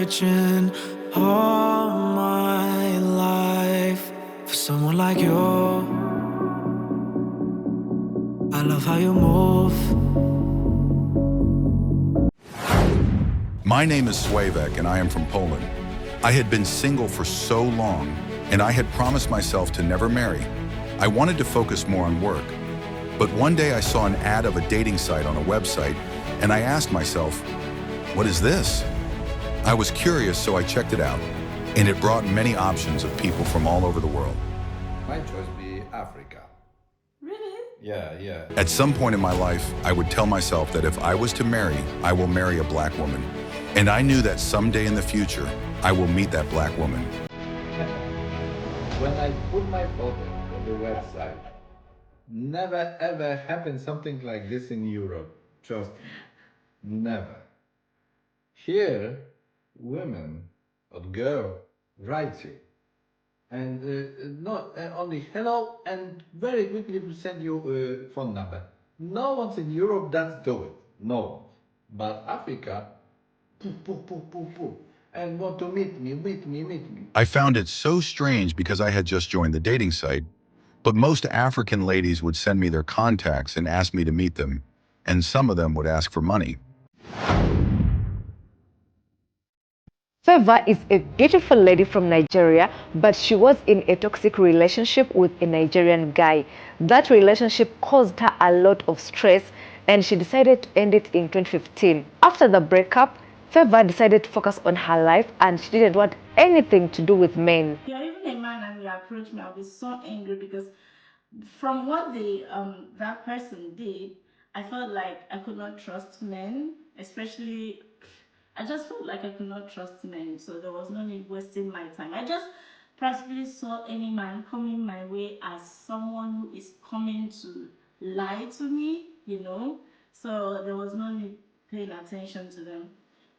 searching all my life for someone like you. I love how you move. My name is Swavek and I am from Poland. I had been single for so long and I had promised myself to never marry. I wanted to focus more on work. But one day I saw an ad of a dating site on a website and I asked myself, what is this? I was curious, so I checked it out, and it brought many options of people from all over the world. My choice be Africa. Really? Yeah. At some point in my life, I would tell myself that if I was to marry, I will marry a black woman. And I knew that someday in the future, I will meet that black woman. When I put my photo on the website, never ever happened something like this in Europe. Trust me. Never. Here, women or girl write you. And not only hello and very quickly send you a phone number. No one's in Europe does do it. No one. But Africa, poof. And want to meet me. I found it so strange because I had just joined the dating site, but most African ladies would send me their contacts and ask me to meet them, and some of them would ask for money. Favor is a beautiful lady from Nigeria, but she was in a toxic relationship with a Nigerian guy. That relationship caused her a lot of stress and she decided to end it in 2015. After the breakup, Favor decided to focus on her life and she didn't want anything to do with men. You're even a man and you approach me, I'll be so angry because from what that person did, I felt like I could not trust men, especially I just felt like I could not trust men, so there was no need wasting my time. I just practically saw any man coming my way as someone who is coming to lie to me, so there was no need paying attention to them.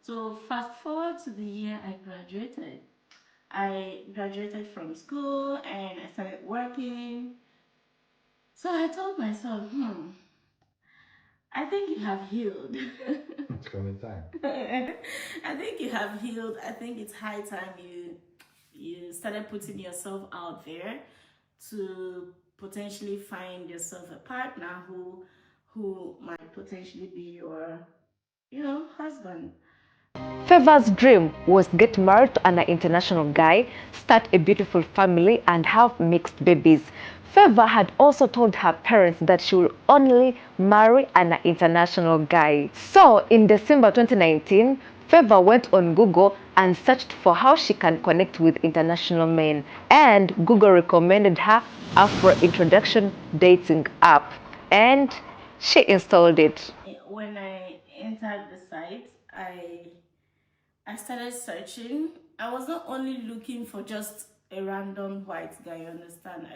So fast forward to the year I graduated. I graduated from school and I started working. So I told myself, I think you have healed. It's coming time. I think you have healed. I think it's high time you started putting yourself out there to potentially find yourself a partner who might potentially be your, husband. Favor's dream was to get married to an international guy, start a beautiful family, and have mixed babies. Favor had also told her parents that she will only marry an international guy. So, in December 2019, Favor went on Google and searched for how she can connect with international men. And Google recommended her Afro Introduction dating app. And she installed it. When I entered the site, I started searching. I was not only looking for just a random white guy, you understand?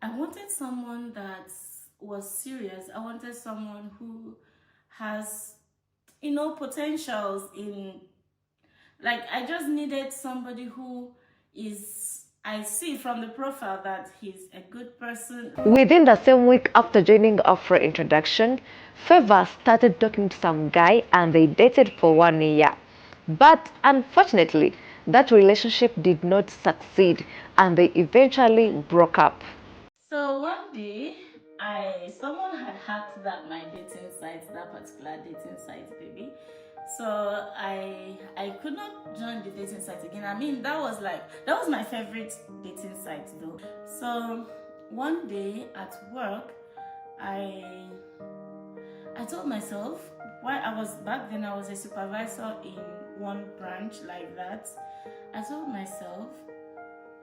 I wanted someone that was serious. I wanted someone who has, potentials in, like, I just needed somebody who I see from the profile that he's a good person. Within the same week after joining Afro Introduction, Favor started talking to some guy and they dated for 1 year. But unfortunately, that relationship did not succeed and they eventually broke up. So one day, someone had hacked my dating site, that particular dating site, baby. So I could not join the dating site again. I mean, that was my favorite dating site though. So one day at work, I told myself, while I was back then, I was a supervisor in one branch like that. I told myself,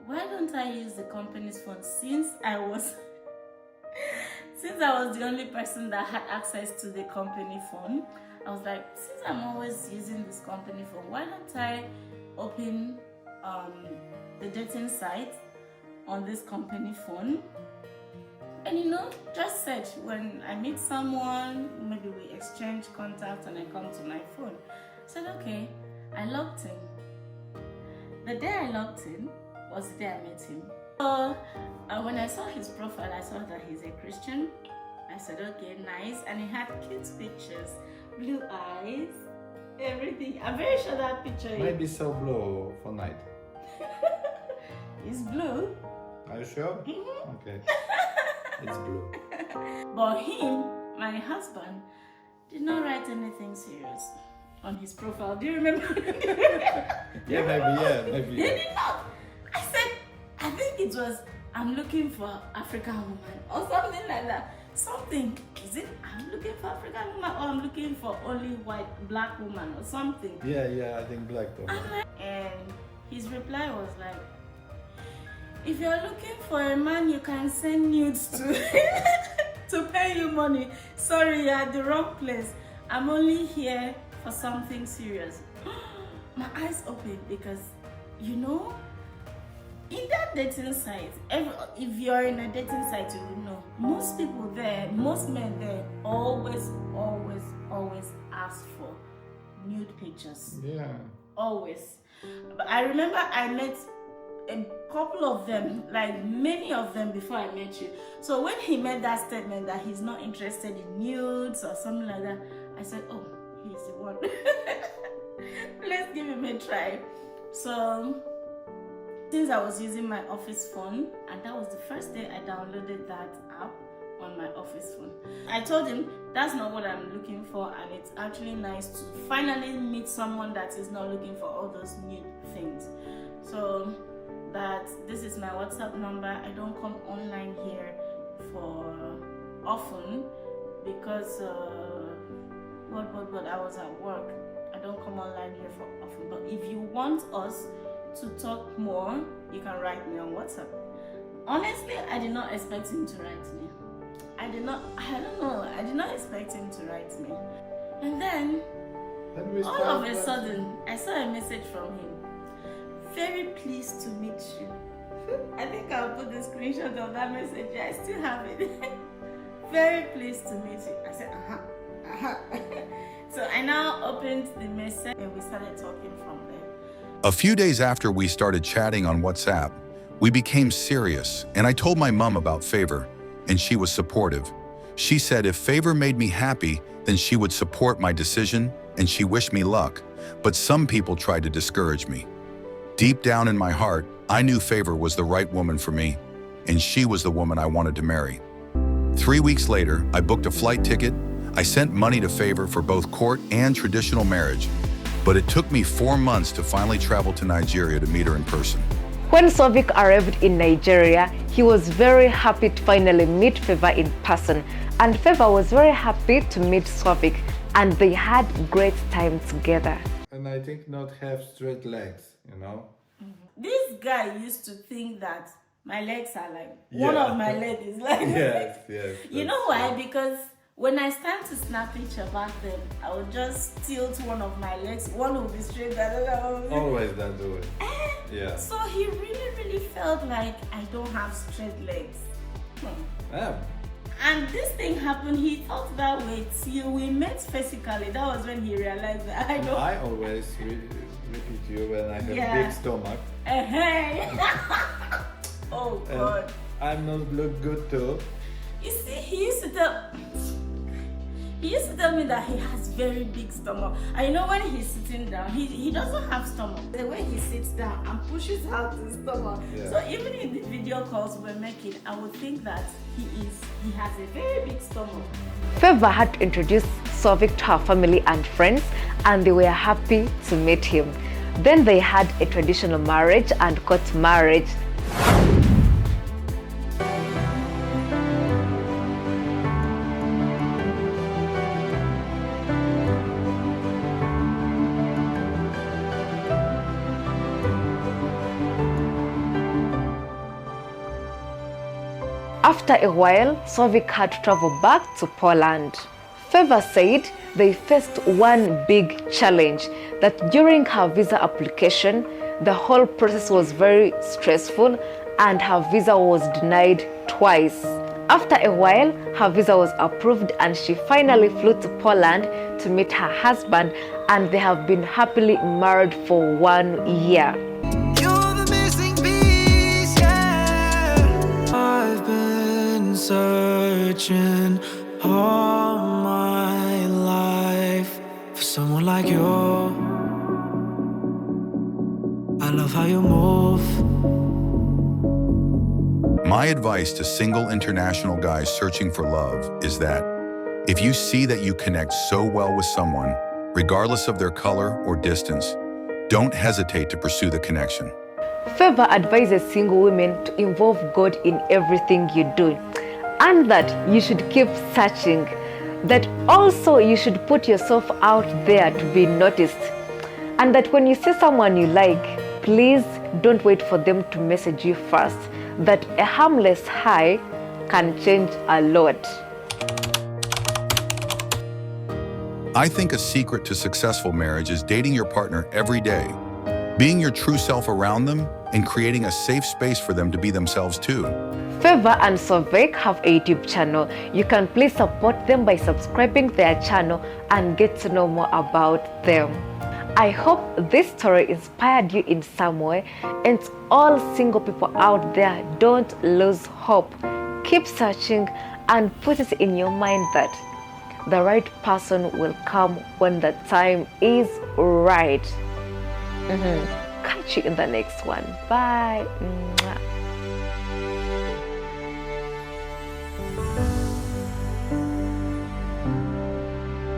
why don't I use the company's phone since I was the only person that had access to the company phone. I was like, since I'm always using this company phone, why don't I open the dating site on this company phone? And just search. When I meet someone, maybe we exchange contacts and I come to my phone. I said, okay. I logged in. The day I logged in was the day I met him. So when I saw his profile, I saw that he's a Christian. I said, okay, nice. And he had cute pictures, blue eyes, Everything. I'm very sure that picture Might be so blue for night. is blue. Are you sure? Okay. It's blue. But him, my husband, did not write anything serious on his profile. Do you remember? Maybe. He did not. I said, I think it was, I'm looking for African woman or something like that. Something, is it, I'm looking for African woman or I'm looking for only black woman or something? Yeah, I think black woman. And his reply was like, if you're looking for a man you can send nudes to to pay you money, sorry, you're at the wrong place. I'm only here for something serious. My eyes opened because, you know, in that dating site, if you're in a dating site, you will know most people there, most men there always ask for nude pictures. Yeah. Always. But I remember I met a couple of them, like many of them before I met you. So when he made that statement that he's not interested in nudes or something like that, I said, oh, he's the one. Let's give him a try. So since I was using my office phone, and that was the first day I downloaded that app on my office phone, I told him that's not what I'm looking for, and it's actually nice to finally meet someone that is not looking for all those nude things. So that this is my WhatsApp number. I don't come online here for often because I was at work. I don't come online here for often. But if you want us to talk more, you can write me on WhatsApp. Honestly, I did not expect him to write me. I did not expect him to write me. And then all of a sudden, I saw a message from him. Very pleased to meet you. I think I'll put the screenshot of that message. I still have it. Very pleased to meet you. I said, So I now opened the message and we started talking from there. A few days after we started chatting on WhatsApp, we became serious, and I told my mom about Favor, and she was supportive. She said if Favor made me happy, then she would support my decision, and she wished me luck. But some people tried to discourage me. Deep down in my heart, I knew Favor was the right woman for me, and she was the woman I wanted to marry. 3 weeks later, I booked a flight ticket. I sent money to Favor for both court and traditional marriage, but it took me 4 months to finally travel to Nigeria to meet her in person. When Swavek arrived in Nigeria, he was very happy to finally meet Favor in person, and Favor was very happy to meet Swavek, and they had great time together. And I think not have straight legs, you know? This guy used to think that my legs are like, one of my legs is like Yes. You know why? Because when I stand to snap picture back then, I would just tilt one of my legs, one will be straight, the other one will be... Always that do it. Yeah. So he really felt like I don't have straight legs. Yeah. And this thing happened, he thought that way till we met physically. That was when he realized that I don't... I always repeat you when I have big stomach. Hey. Oh God. And I'm not look good too. You see, he used to tell me that he has very big stomach. And you know when he's sitting down, he doesn't have stomach. The way he sits down and pushes out his stomach. Yeah. So even in the video calls we're making, I would think that he has a very big stomach. Favor had introduced Swavek to her family and friends, and they were happy to meet him. Then they had a traditional marriage and court marriage. After a while, Swavek had to travel back to Poland. Favor said they faced one big challenge, that during her visa application, the whole process was very stressful and her visa was denied twice. After a while, her visa was approved and she finally flew to Poland to meet her husband, and they have been happily married for 1 year. Searching all my life for someone like yours. My advice to single international guys searching for love is that if you see that you connect so well with someone, regardless of their color or distance, don't hesitate to pursue the connection. Favor advises single women to involve God in everything you do, and that you should keep searching, that also you should put yourself out there to be noticed, and that when you see someone you like, please don't wait for them to message you first, that a harmless hi can change a lot. I think a secret to successful marriage is dating your partner every day, being your true self around them, and creating a safe space for them to be themselves too. Favor and Swavek have a YouTube channel. You can please support them by subscribing their channel and get to know more about them. I hope this story inspired you in some way, and all single people out there, don't lose hope. Keep searching and put it in your mind that the right person will come when the time is right. Catch you in the next one. Bye. Mwah.